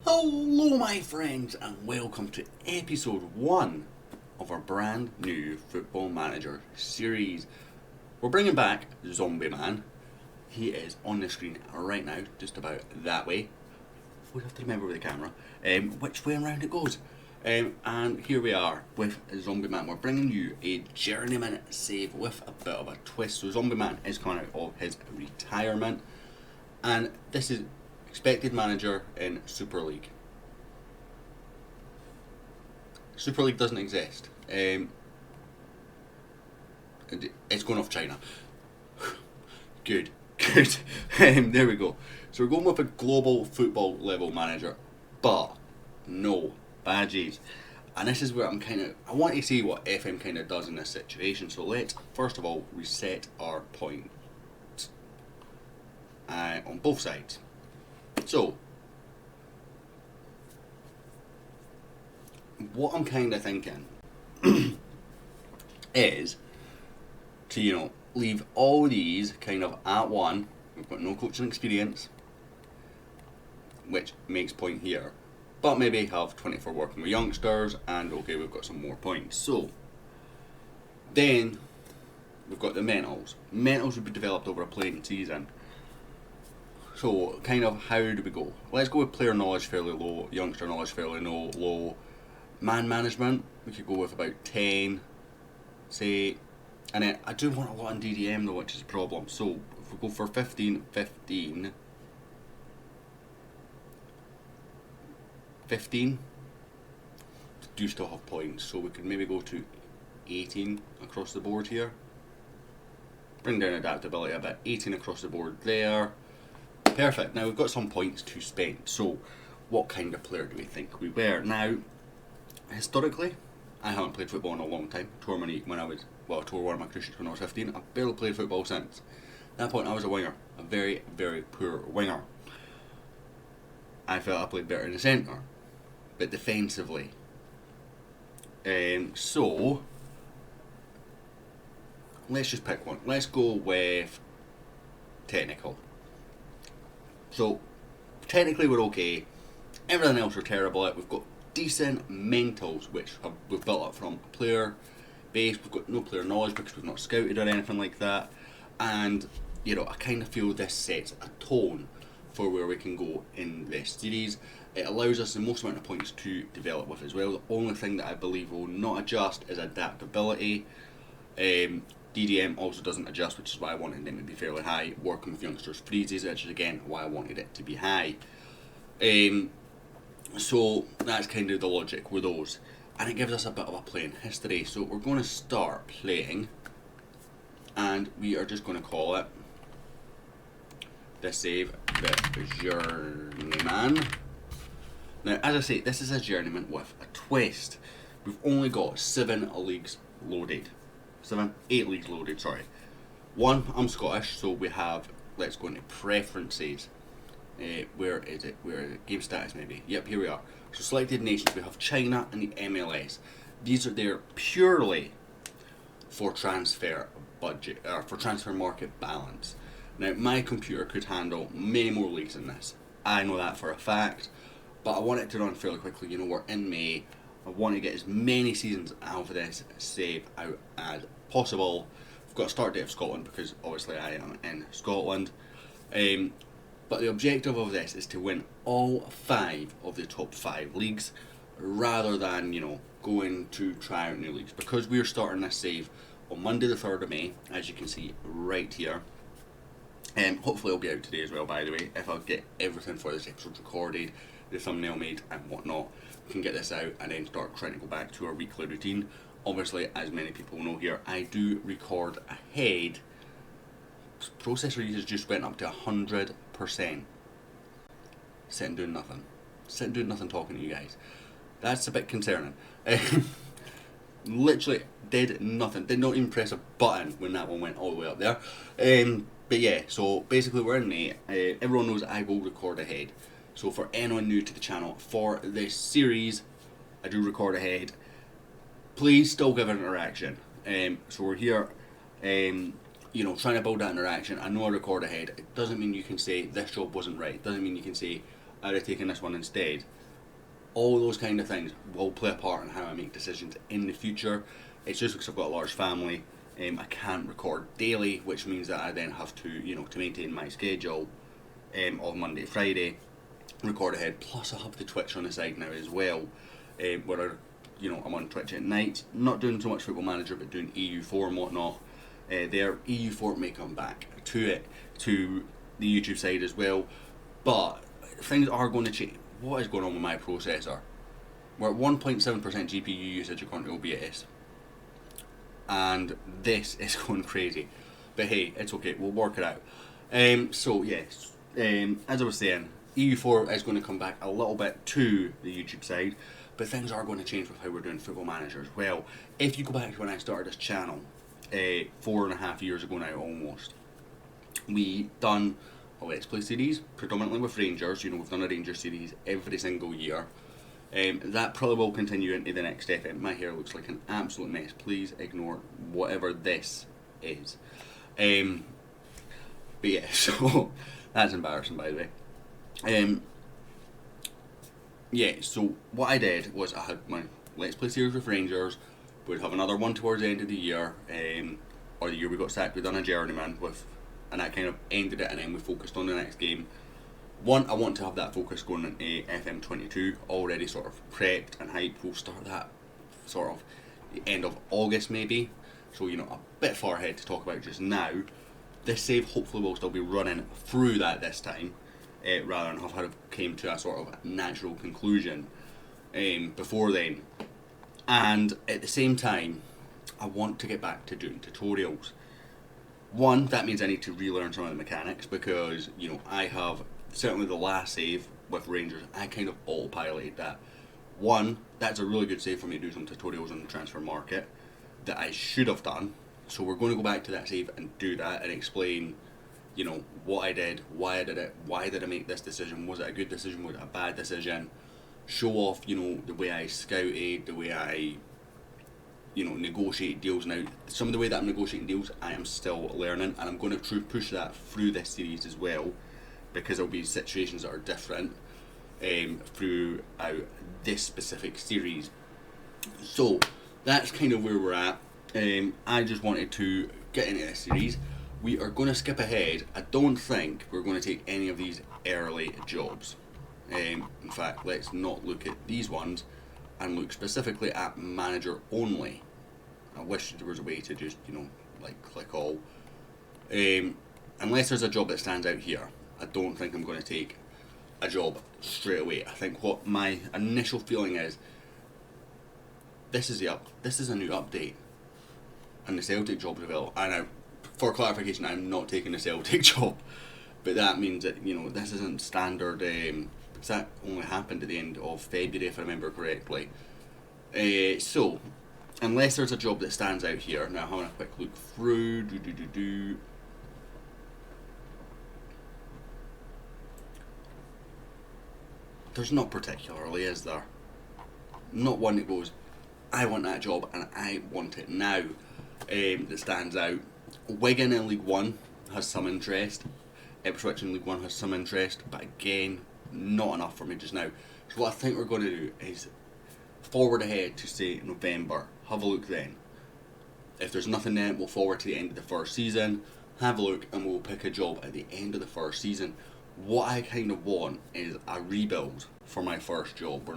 Hello my friends and welcome to episode 1 of our brand new Football Manager series. We're bringing back Jouneyman. He is on the screen right now, just about that way. We have to remember with the camera which way around it goes. And here we are with Jouneyman. We're bringing you a journeyman save with a bit of a twist. So Jouneyman is coming out of his retirement, and this is expected manager in Super League. Super League doesn't exist. It's going off China. Good. There we go. So we're going with a global football level manager, but no badges. And this is where I want to see what FM kind of does in this situation. So let's first of all reset our point on both sides. So, what I'm kind of thinking is to, leave all these kind of at one. We've got no coaching experience, which makes point here, but maybe have 24 working with youngsters, and okay, we've got some more points. So, then we've got the mentals. Mentals would be developed over a playing season. So, kind of, how do we go? Let's go with player knowledge fairly low, youngster knowledge fairly low. Man management, we could go with about 10, say. And then, I do want a lot in DDM though, which is a problem. So, if we go for 15, do still have points. So, we could maybe go to 18 across the board here. Bring down adaptability a bit, 18 across the board there. Perfect. Now we've got some points to spend. So, what kind of player do we think we were? Now, historically, I haven't played football in a long time. I tore one of my cruciates when I was 15. I've barely played football since. At that point, I was a winger, a very, very poor winger. I felt I played better in the centre, but defensively. So, let's just pick one. Let's go with technical. So, technically we're okay. Everything else we're terrible at. We've got decent mentals, which we've built up from a player base. We've got no player knowledge because we've not scouted or anything like that. And, I kind of feel this sets a tone for where we can go in this series. It allows us the most amount of points to develop with as well. The only thing that I believe will not adjust is adaptability. DDM also doesn't adjust, which is why I wanted them to be fairly high. Working with youngsters freezes, which is again why I wanted it to be high. So that's kind of the logic with those. And it gives us a bit of a playing history. So we're going to start playing, and we are just going to call it this save the Journeyman. Now, as I say, this is a journeyman with a twist. We've only got 7 leagues loaded. 8 leagues loaded, sorry. One, I'm Scottish, so we have, let's go into preferences. Where is it? Game status maybe. Yep, here we are. So selected nations, we have China and the MLS. These are there purely for transfer budget, for transfer market balance. Now, my computer could handle many more leagues than this. I know that for a fact, but I want it to run fairly quickly. We're in May. I want to get as many seasons out of this save out as possible. We've got a start date of Scotland because obviously I am in Scotland. But the objective of this is to win all 5 of the top 5 leagues rather than, going to try out new leagues. Because we're starting this save on Monday the 3rd of May, as you can see right here. Hopefully it'll be out today as well, by the way, if I get everything for this episode recorded, the thumbnail made and whatnot. We can get this out and then start trying to go back to our weekly routine. Obviously, as many people know here, I do record ahead. Processor usage just went up to 100%. Sitting doing nothing talking to you guys. That's a bit concerning. Literally did nothing. Did not even press a button when that one went all the way up there. But yeah, so basically we're in May. Everyone knows I will record ahead. So for anyone new to the channel, for this series, I do record ahead. Please still give an interaction. So we're here, trying to build that interaction. I know I record ahead. It doesn't mean you can say this job wasn't right. It doesn't mean you can say I'd have taken this one instead. All those kind of things will play a part in how I make decisions in the future. It's just because I've got a large family. I can't record daily, which means that I then have to, to maintain my schedule of Monday to Friday, record ahead. Plus I have the Twitch on the side now as well, where I'm on Twitch at night, not doing so much Football Manager, but doing EU4 and whatnot. Their EU4 may come back to the YouTube side as well, but things are going to change. What is going on with my processor? We're at 1.7% GPU usage according to OBS. And this is going crazy, but hey, it's okay, we'll work it out. So yes, as I was saying, EU4 is going to come back a little bit to the YouTube side, but things are going to change with how we're doing Football Manager as well. If you go back to when I started this channel, 4.5 years ago now almost, we done a Let's Play series, predominantly with Rangers. We've done a Ranger series every single year. That probably will continue into the next FM. My hair looks like an absolute mess. Please ignore whatever this is. But yeah, so that's embarrassing, by the way. Yeah, so what I did was I had my Let's Play series with Rangers. We'd have another one towards the end of the year, or the year we got sacked. We'd done a Journeyman and that kind of ended it, and then we focused on the next game. One, I want to have that focus going into FM22, already sort of prepped and hyped. We'll start that sort of the end of August maybe, so a bit far ahead to talk about just now. This save hopefully will still be running through that this time, rather than have came to a sort of natural conclusion before then. And at the same time, I want to get back to doing tutorials. One, that means I need to relearn some of the mechanics, because I have, certainly the last save with Rangers, I kind of autopiloted that. One, that's a really good save for me to do some tutorials on the transfer market that I should have done. So we're going to go back to that save and do that and explain, what I did, why I did it, why did I make this decision, was it a good decision, was it a bad decision, show off, the way I scouted, the way I, negotiate deals. Now, some of the way that I'm negotiating deals, I am still learning, and I'm going to push that through this series as well, because there'll be situations that are different throughout this specific series. So that's kind of where we're at. I just wanted to get into this series. We are going to skip ahead. I don't think we're going to take any of these early jobs. In fact, let's not look at these ones and look specifically at manager only. I wish there was a way to just, click all. Unless there's a job that stands out here, I don't think I'm going to take a job straight away. I think what my initial feeling is, this is a new update, and the Celtic job's available. And now, for clarification, I'm not taking the Celtic job, but that means that this isn't standard. Because that only happened at the end of February, if I remember correctly. So, unless there's a job that stands out here, now having a quick look through. There's not particularly, is there? Not one that goes, I want that job and I want it now, that stands out. Wigan in League 1 has some interest. Ipswich in League 1 has some interest, but again, not enough for me just now. So what I think we're going to do is forward ahead to, say, November. Have a look then. If there's nothing there, we'll forward to the end of the first season, have a look, and we'll pick a job at the end of the first season. What I kind of want is a rebuild for my first job.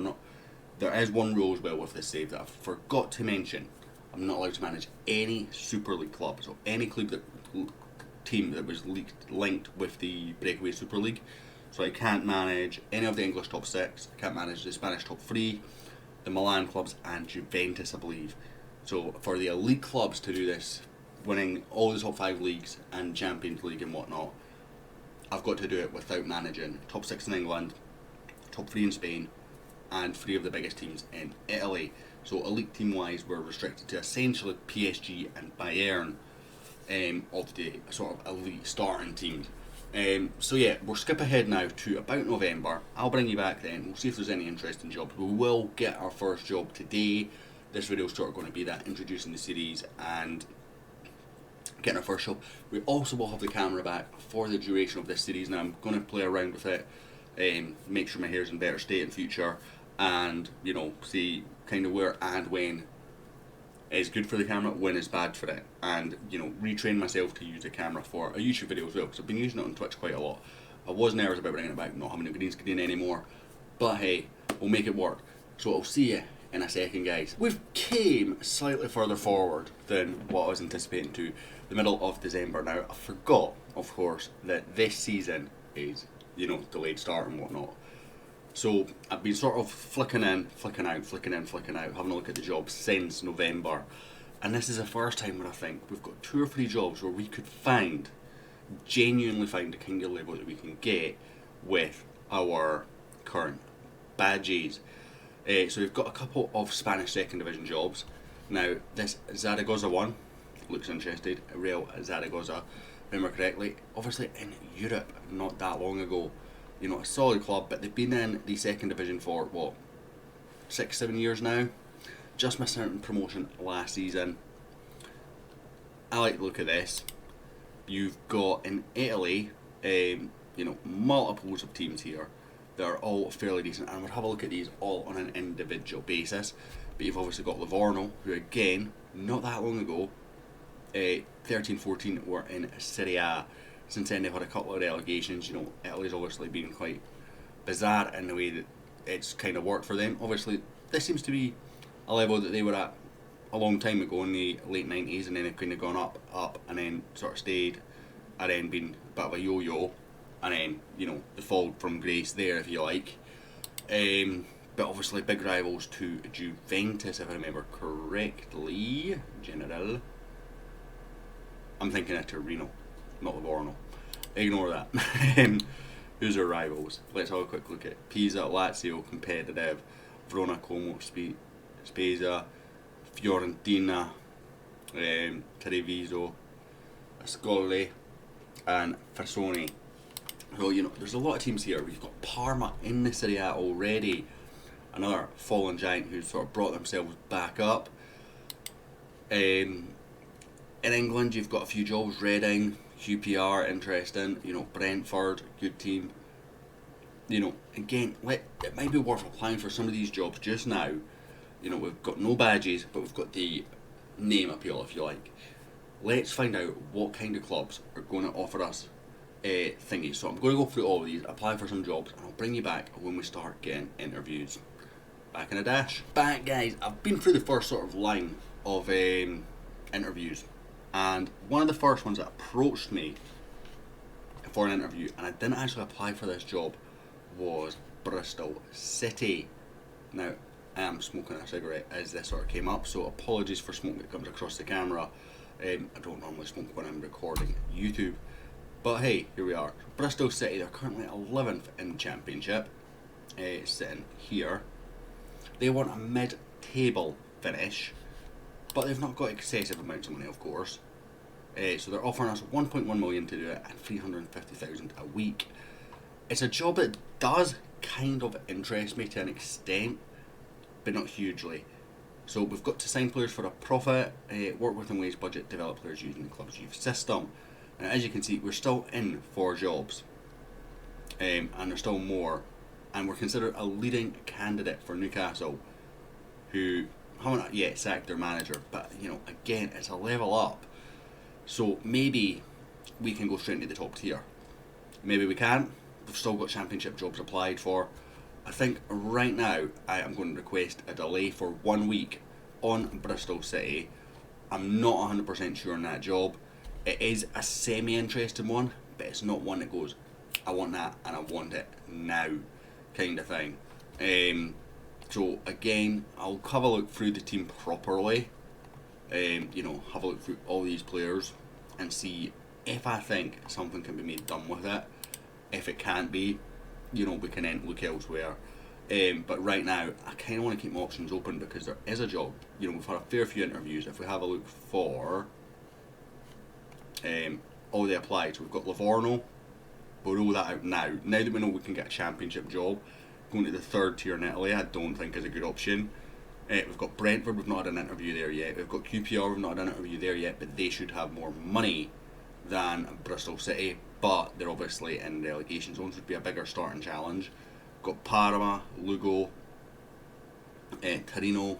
There is one rule as well with this save that I forgot to mention. I'm not allowed to manage any Super League club. So any team that was linked with the Breakaway Super League. So I can't manage any of the English top 6, I can't manage the Spanish top 3, the Milan clubs, and Juventus, I believe. So for the elite clubs to do this, winning all the top 5 leagues and Champions League and whatnot, I've got to do it without managing top 6 in England, top 3 in Spain, and 3 of the biggest teams in Italy. So elite team wise, we're restricted to essentially PSG and Bayern of the sort of elite starting teams. So yeah, we'll skip ahead now to about November. I'll bring you back then. We'll see if there's any interesting jobs. We will get our first job today. This video is sort of going to be that, introducing the series and getting our first job. We also will have the camera back for the duration of this series. Now I'm going to play around with it make sure my hair's in better state in future, and you know, see kind of where and when is good for the camera, when is bad for it, and you know, retrain myself to use the camera for a YouTube video as well, because I've been using it on Twitch quite a lot. I was nervous about bringing it back, not having a green screen anymore, but hey, we'll make it work. So I'll see you in a second, guys. We've came slightly further forward than what I was anticipating to the middle of December. Now, I forgot, of course, that this season is, you know, delayed start and whatnot. So I've been sort of flicking in, flicking out, flicking in, flicking out, having a look at the jobs since November. And this is the first time where I think we've got 2 or 3 jobs where we could genuinely find the kind of level that we can get with our current badges. So we've got a couple of Spanish second division jobs. Now this Zaragoza one looks interested, Real Zaragoza, remember correctly, obviously in Europe not that long ago. You know, a solid club, but they've been in the second division for what, 6-7 years now. Just missed out on promotion last season. I like the look of this. You've got in Italy, you know, multiples of teams here. They're all fairly decent, and we'll have a look at these all on an individual basis. But you've obviously got Livorno, who again, not that long ago, 13-14 were in Serie A. Since then they've had a couple of relegations. You know, Italy's obviously been quite bizarre in the way that it's kind of worked for them. Obviously, this seems to be a level that they were at a long time ago in the late 90s, and then they've kind of gone up, and then sort of stayed, and then been a bit of a yo-yo, and then, you know, the fall from grace there, if you like. But obviously big rivals to Juventus, if I remember correctly. General. I'm thinking of Torino, not Livorno. Ignore that. Who's our rivals? Let's have a quick look at Pisa, Lazio, competitive, Verona, Como, Spezia, Fiorentina, Treviso, Ascoli, and Frassoni. So, you know, there's a lot of teams here. We've got Parma in the Serie A already, another fallen giant who's sort of brought themselves back up. In England, you've got a few jobs. Reading, QPR, interesting. You know, Brentford, good team. You know, again, it might be worth applying for some of these jobs just now. You know, we've got no badges, but we've got the name appeal, if you like. Let's find out what kind of clubs are going to offer us thingies. So I'm going to go through all of these, apply for some jobs, and I'll bring you back when we start getting interviews. Back in a dash. Back, guys. I've been through the first sort of line of interviews, and one of the first ones that approached me for an interview, and I didn't actually apply for this job, was Bristol City. Now, I am smoking a cigarette as this sort of came up, so apologies for smoke that comes across the camera. I don't normally smoke when I'm recording YouTube, but hey, here we are. Bristol City, they're currently 11th in the Championship, sitting here. They want a mid-table finish, but they've not got excessive amounts of money, of course. So they're offering us 1.1 million to do it, and 350,000 a week. It's a job that does kind of interest me to an extent, but not hugely. So we've got to sign players for a profit, work within wage budget, develop players using the club's youth system. And as you can see, we're still in 4 jobs, and there's still more. And we're considered a leading candidate for Newcastle, who haven't yet sacked their manager. But, you know, again, it's a level up. So maybe we can go straight into the top tier. Maybe we can't. We've still got championship jobs applied for. I think right now I am going to request a delay for 1 week on Bristol City. I'm not 100% sure on that job. It is a semi-interesting one, but it's not one that goes, I want that and I want it now kind of thing. So again, I'll have a look through the team properly. You know, have a look through all these players and see if I think something can be made done with it. If it can't be, you know, we can then look elsewhere. But right now, I kind of want to keep my options open because there is a job. You know, we've had a fair few interviews. If we have a look for all the applied, so we've got Livorno. We'll roll that out now. Now that we know we can get a championship job, going to the 3rd tier in Italy, I don't think is a good option. We've got Brentford, we've not had an interview there yet. We've got QPR, we've not had an interview there yet, but they should have more money than Bristol City. but they're obviously in relegation zones, would be a bigger starting challenge. Got Parma, Lugo, Torino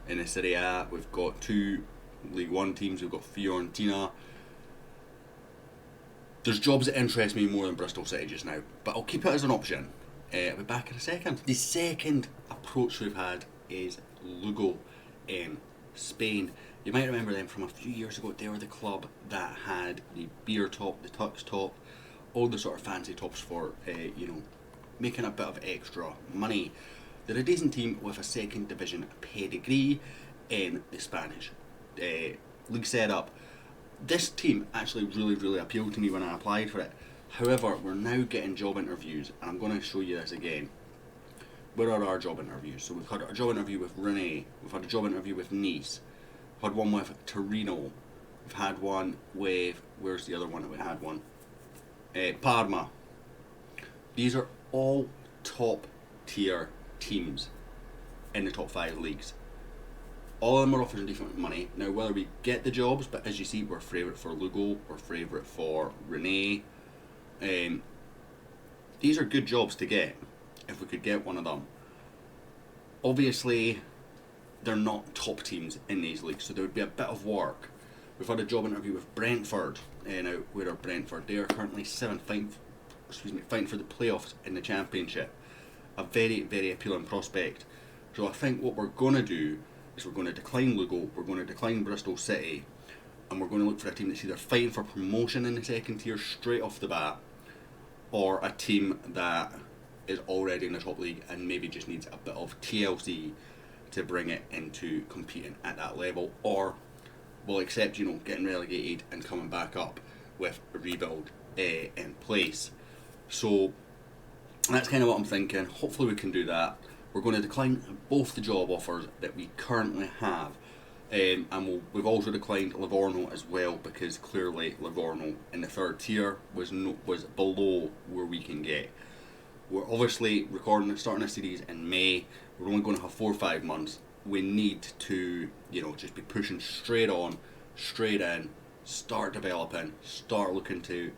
in the Serie A. We've got 2 League 1 teams. We've got Fiorentina. There's jobs that interest me more than Bristol City just now, but I'll keep it as an option. I'll be back in a second. The second approach we've had is Lugo in Spain. You might remember them from a few years ago. They were the club that had the beer top, the tux top, all the sort of fancy tops for, making a bit of extra money. They're a decent team with a second division pedigree in the Spanish league setup. This team actually really appealed to me when I applied for it. However, we're now getting job interviews, and I'm going to show you this again. Where are our job interviews? So we've had a job interview with Rennes, we've had a job interview with Nice, we've had one with Torino, we've had one with, where's the other one that we had one? Parma. These are all top tier teams in the top 5 leagues. All of them are offering decent money. Now, whether we get the jobs, but as you see, we're favourite for Lugo, we're favourite for Rennes. These are good jobs to get, if we could get one of them. Obviously, they're not top teams in these leagues, so there would be a bit of work. We've had a job interview with Brentford. Now, where are Brentford? They are currently 7th, fighting for the playoffs in the Championship. A very appealing prospect. So I think what we're going to do is we're going to decline Lugo, we're going to decline Bristol City, and we're going to look for a team that's either fighting for promotion in the second tier straight off the bat, or a team that is already in the top league and maybe just needs a bit of TLC to bring it into competing at that level, or will accept, getting relegated and coming back up with a rebuild in place. So that's kind of what I'm thinking. Hopefully we can do that. We're going to decline both the job offers that we currently have, and we've also declined Livorno as well, because clearly Livorno in the 3rd tier was below where we can get. We're obviously starting a series in May. We're only going to have 4 or 5 months. We need to, just be pushing straight on, straight in, start developing, start looking to,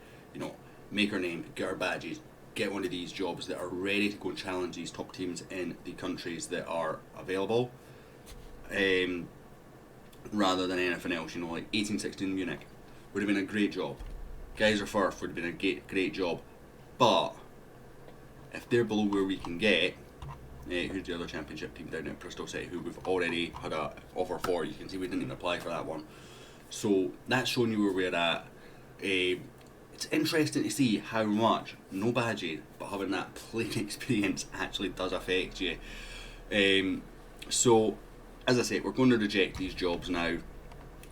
make our name, get our badges, get one of these jobs that are ready to go and challenge these top teams in the countries that are available, rather than anything else. Like 1816 Munich would have been a great job. Guys are Firth would have been a great job, but if they're below where we can get, who's the other Championship team down at Bristol City, who we've already had an offer for? You can see we didn't even apply for that one. So that's showing you where we're at. It's interesting to see how much, no badges, but having that playing experience actually does affect you. So, as I say, we're going to reject these jobs now.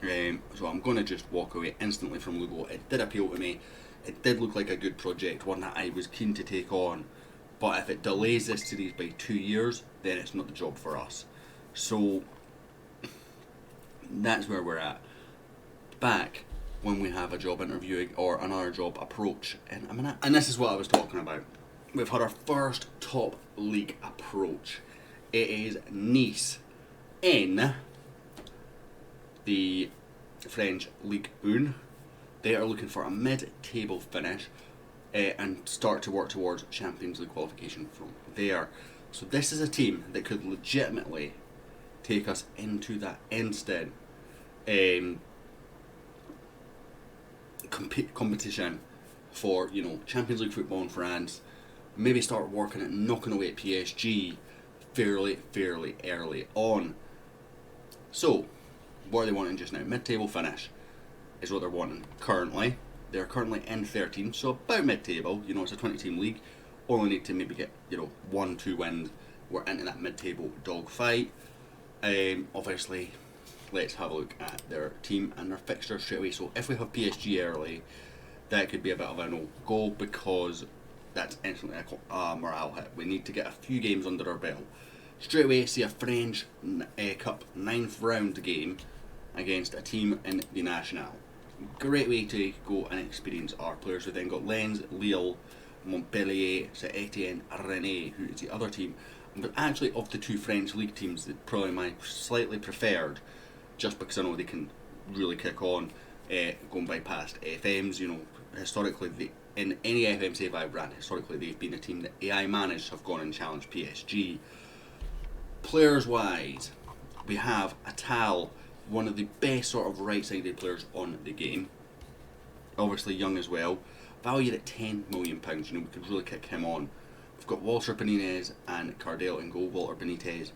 So I'm going to just walk away instantly from Lugo. It did appeal to me. It did look like a good project, one that I was keen to take on. But if it delays this series by 2 years, then it's not the job for us. So, that's where we're at. Back when we have a job interview or another job approach in a minute. And this is what I was talking about. We've had our first top league approach. It is Nice in the French Ligue 1. They are looking for a mid-table finish and start to work towards Champions League qualification from there. So this is a team that could legitimately take us into that instant competition for, Champions League football in France. Maybe start working at knocking away at PSG fairly early on. So, what are they wanting just now? Mid-table finish is what they're wanting currently. They're currently in 13th, so about mid-table. It's a 20-team league. Only need to maybe get, 1-2 wins. We're into that mid-table dogfight. Obviously, let's have a look at their team and their fixture straight away. So if we have PSG early, that could be a bit of a no-go, because that's instantly a morale hit. We need to get a few games under our belt. Straight away, see a French Cup 9th round game against a team in the National. Great way to go and experience our players. We've then got Lens, Lille, Montpellier, Saint-Etienne, Rennes, who is the other team. But actually, of the 2 French league teams, they're probably my slightly preferred, just because I know they can really kick on, going by past FMs, historically, in any FM25 brand, historically they've been a team that AI managed have gone and challenged PSG. Players wise, we have Atal, one of the best sort of right-sided players on the game. Obviously young as well. Valued at £10 million, we could really kick him on. We've got Walter Benitez and Cardell in goal. Walter Benitez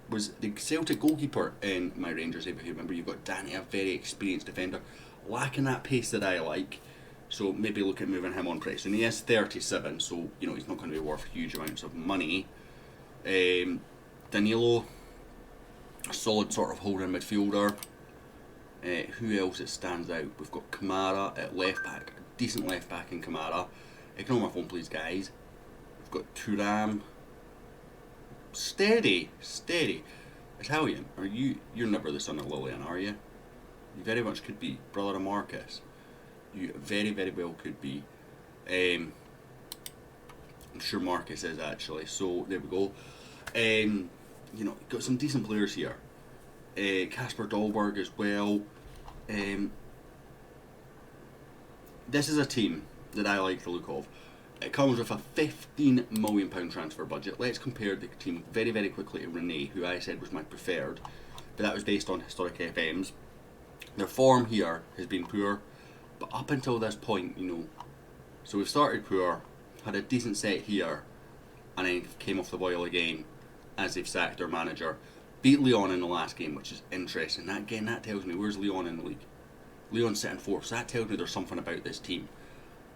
was the Celtic goalkeeper in my Rangers, if you remember. You've got Danny, a very experienced defender, lacking that pace that I like, so maybe look at moving him on pretty soon. He is 37, so he's not going to be worth huge amounts of money. Danilo, a solid sort of holding midfielder. Who else that stands out? We've got Kamara at left back, a decent left back in Kamara. Ignore my phone please, guys. We've got Thuram. Steady. Italian, you're never the son of Lillian, are you? You very much could be. Brother of Marcus. You very, very well could be. I'm sure Marcus is actually, so there we go. Got some decent players here. Kasper Dolberg as well. This is a team that I like the look of. It comes with a £15 million transfer budget. Let's compare the team very, very quickly to Rene, who I said was my preferred, but that was based on historic FMs. Their form here has been poor, but up until this point, so we've started poor, had a decent set here, and then came off the boil again as they've sacked their manager. Beat Lyon in the last game, which is interesting. That tells me, where's Lyon in the league? Lyon's sitting fourth, so that tells me there's something about this team.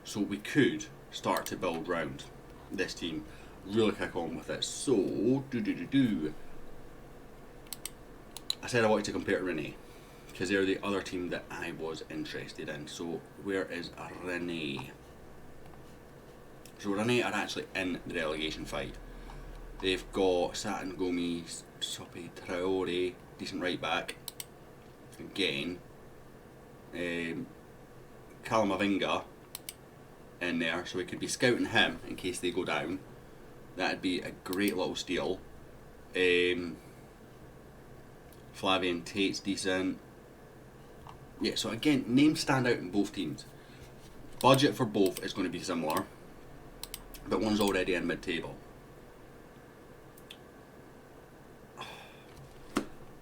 So we could start to build round this team, really kick on with it. So, I said I wanted to compare to Rene, because they're the other team that I was interested in. So, where is Rene? So, Rene are actually in the relegation fight. They've got Satan Gomes, Sopi Traore, decent right back. Again, Kalamavinga in there, so we could be scouting him in case they go down. That'd be a great little steal. Flavian Tate's decent. Yeah, so again, names stand out in both teams. Budget for both is going to be similar, but one's already in mid-table.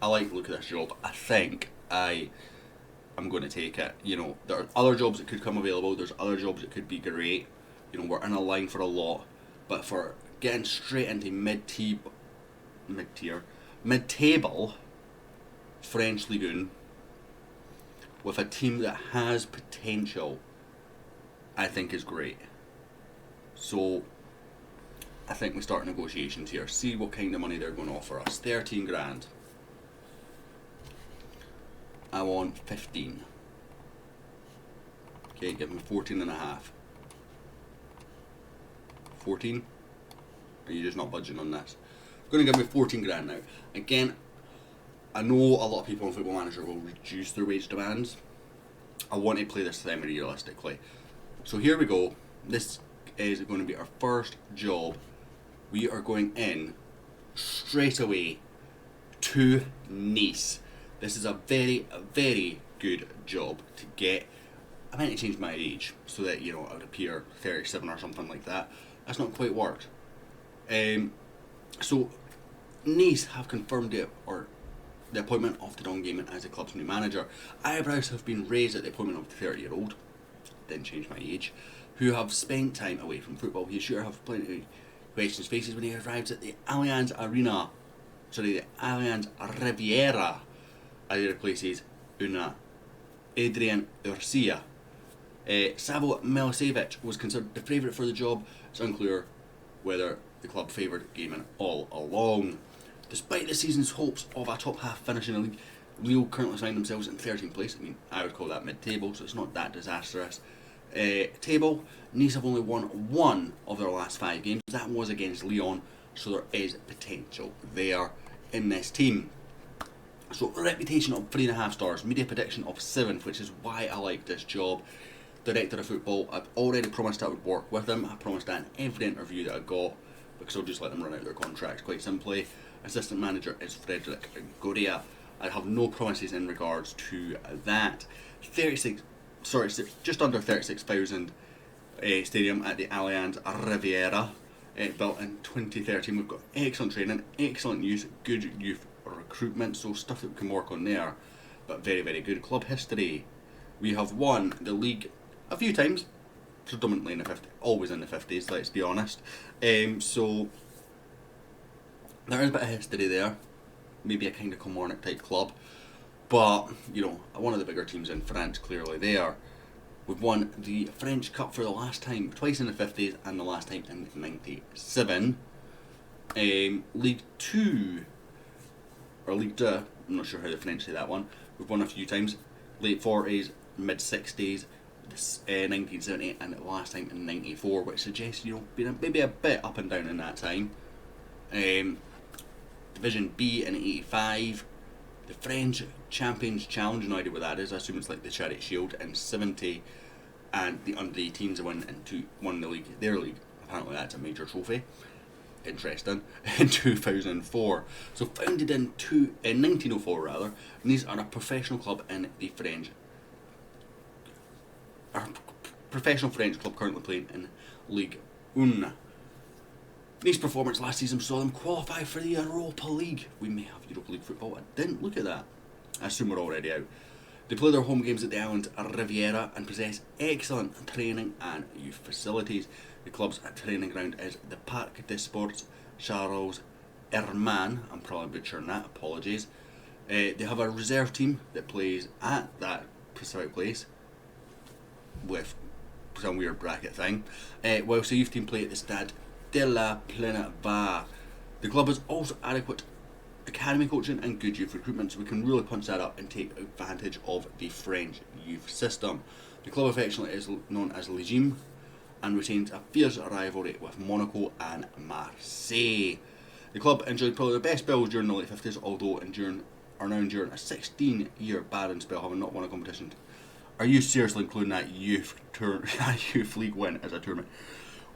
I like the look of this job. I think I'm going to take it. There are other jobs that could come available. There's other jobs that could be great. We're in a line for a lot, but for getting straight into mid-table French Ligue 1 with a team that has potential, I think is great. So I think we start negotiations here. See what kind of money they're going to offer us. 13 grand. I want 15. Okay, give me 14 and a half. 14? Are you just not budging on this? Going to give me 14 grand now. Again, I know a lot of people on Football Manager will reduce their wage demands. I want to play this semi-realistically. So here we go. This is going to be our first job. We are going in straight away to Nice. This is a very, very good job to get. I meant to change my age so that I would appear 37 or something like that. That's not quite worked. So Nice have confirmed the appointment of Jouneyman as the club's new manager. Eyebrows have been raised at the appointment of the 30-year-old. Didn't change my age. Who have spent time away from football. He sure have plenty of questions faces when he arrives at the Allianz Riviera. As he replaces Adrian Urcia. Savo Milicevic was considered the favourite for the job. It's unclear whether the club favoured Gaiman all along. Despite the season's hopes of a top half finish in the league, Lille currently find themselves in 13th place. I would call that mid-table, so it's not that disastrous. Table, Nice have only won one of their last 5 games. That was against Lyon, so there is potential there in this team. So reputation of 3.5 stars, media prediction of 7, which is why I like this job. Director of football, I've already promised I would work with them. I promised that in every interview that I got, because I'll just let them run out their contracts quite simply. Assistant manager is Frederick Goria. I have no promises in regards to that. 36 just under 36,000 stadium at the Allianz Riviera, built in 2013. We've got excellent training, excellent youth, good youth recruitment, so stuff that we can work on there, but very, very good club history. We have won the league a few times, predominantly in the 50s, always in the 50s, let's be honest. So there is a bit of history there, maybe a kind of Kilmarnock type club, but you know, one of the bigger teams in France, clearly there. We've won the French Cup for the last time, twice in the 50s and the last time in 97. League 2, or League 2, I'm not sure how the French say that one, we've won a few times, late 40s, mid 60s, 1970 and the last time in 94, which suggests, you know, been maybe a bit up and down in that time. Division B in 85, the French Champions Challenge, no idea what that is, I assume it's like the Charity Shield in 70, and the under 18s won the league, their league, apparently that's a major trophy, interesting, in 2004. So founded in 1904 rather, and these are a professional club in the French, a professional French club currently playing in Ligue 1. These performances last season saw them qualify for the Europa League. We may have Europa League football, I didn't look at that. I assume we're already out. They play their home games at the Allianz Riviera and possess excellent training and youth facilities. The club's training ground is the Parc des Sports Charles Herman. I'm probably butchering that, apologies. They have a reserve team that plays at that specific place with some weird bracket thing, whilst the youth team play at the Stade de la Plaine Var. The club has also adequate academy coaching and good youth recruitment, so we can really punch that up and take advantage of the French youth system. The club affectionately is known as Le Gym and retains a fierce rivalry with Monaco and Marseille. The club enjoyed probably the best spells during the late 50s, although are now enduring a 16-year barren spell, having not won a competition. Are you seriously including that youth league win as a tournament?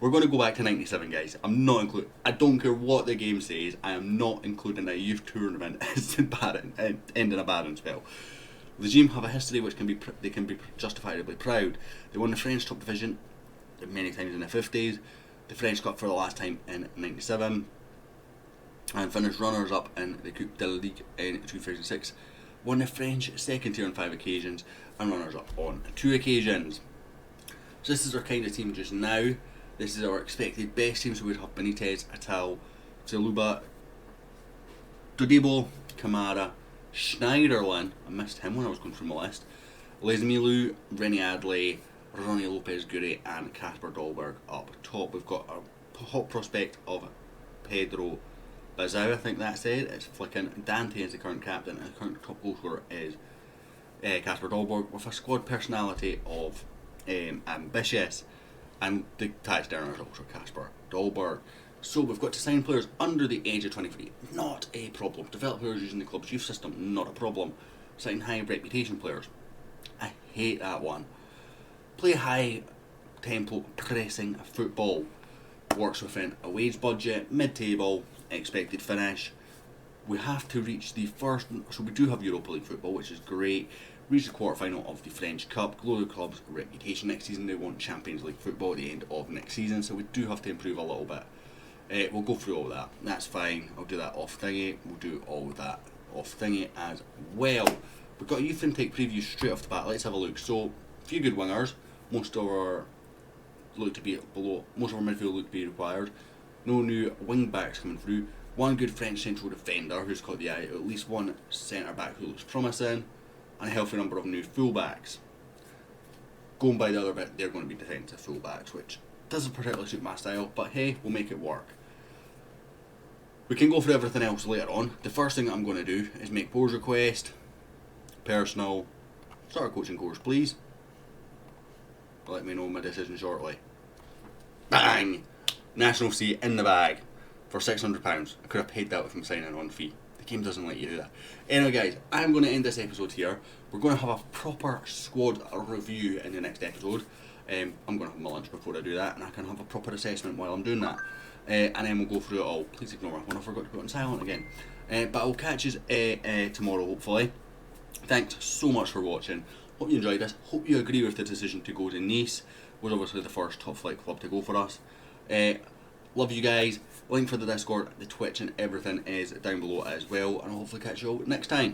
We're going to go back to 97, guys. I'm not including. I don't care what the game says. I am not including a youth tournament as ending a barren spell. The Gym have a history which they can be justifiably proud. They won the French top division many times in the 50s, the French Cup for the last time in 97, and finished runners up in the Coupe de la Ligue in 2006. Won the French second tier on 5 occasions and runners up on 2 occasions. So this is our kind of team just now. This is our expected best team, so we'd have Benitez, Atal, Zaluba, Dodibo, Kamara, Schneiderlin, I missed him when I was going through my list, Lesmilu, Rennie Adley, Ronnie Lopez Guri and Kasper Dolberg up top. We've got a hot prospect of Pedro Bazao, I think that's it, it's flicking. Dante is the current captain and the current top goal scorer is Kasper Dolberg, with a squad personality of ambitious, and the tax-earner is also Kasper Dolberg. So we've got to sign players under the age of 23, not a problem. Develop players using the club's youth system, not a problem. Sign high reputation players, I hate that one. Play high tempo pressing football, works within a wage budget, mid-table, expected finish. We have to reach the first, so we do have Europa League football, which is great. Reach the quarter-final of the French Cup, grow the club's reputation next season. They want Champions League football at the end of next season, so we do have to improve a little bit. We'll go through all that, that's fine. I'll do that off thingy, we'll do all of that off thingy as well. We've got a youth intake preview straight off the bat, let's have a look. So, a few good wingers, most of our midfield look to be required. No new wing backs coming through. One good French central defender who's caught the eye, at least one centre back who looks promising, and a healthy number of new full backs. Going by the other bit, they're going to be defensive full backs, which doesn't particularly suit my style, but hey, we'll make it work. We can go for everything else later on. The first thing I'm going to do is make pose request, personal, start a coaching course please. Let me know my decision shortly. Bang! National C in the bag for £600. I could have paid that with my signing on fee. The game doesn't let you do that. Anyway guys, I'm going to end this episode here. We're going to have a proper squad review in the next episode. I'm going to have my lunch before I do that, and I can have a proper assessment while I'm doing that. And then we'll go through it all. Please ignore my phone, I forgot to put it on silent again. But I'll catch you tomorrow hopefully. Thanks so much for watching. Hope you enjoyed this. Hope you agree with the decision to go to Nice. Was obviously the first top flight club to go for us. Love you guys. Link for the Discord, the Twitch and everything is down below as well, and I'll hopefully catch you all next time.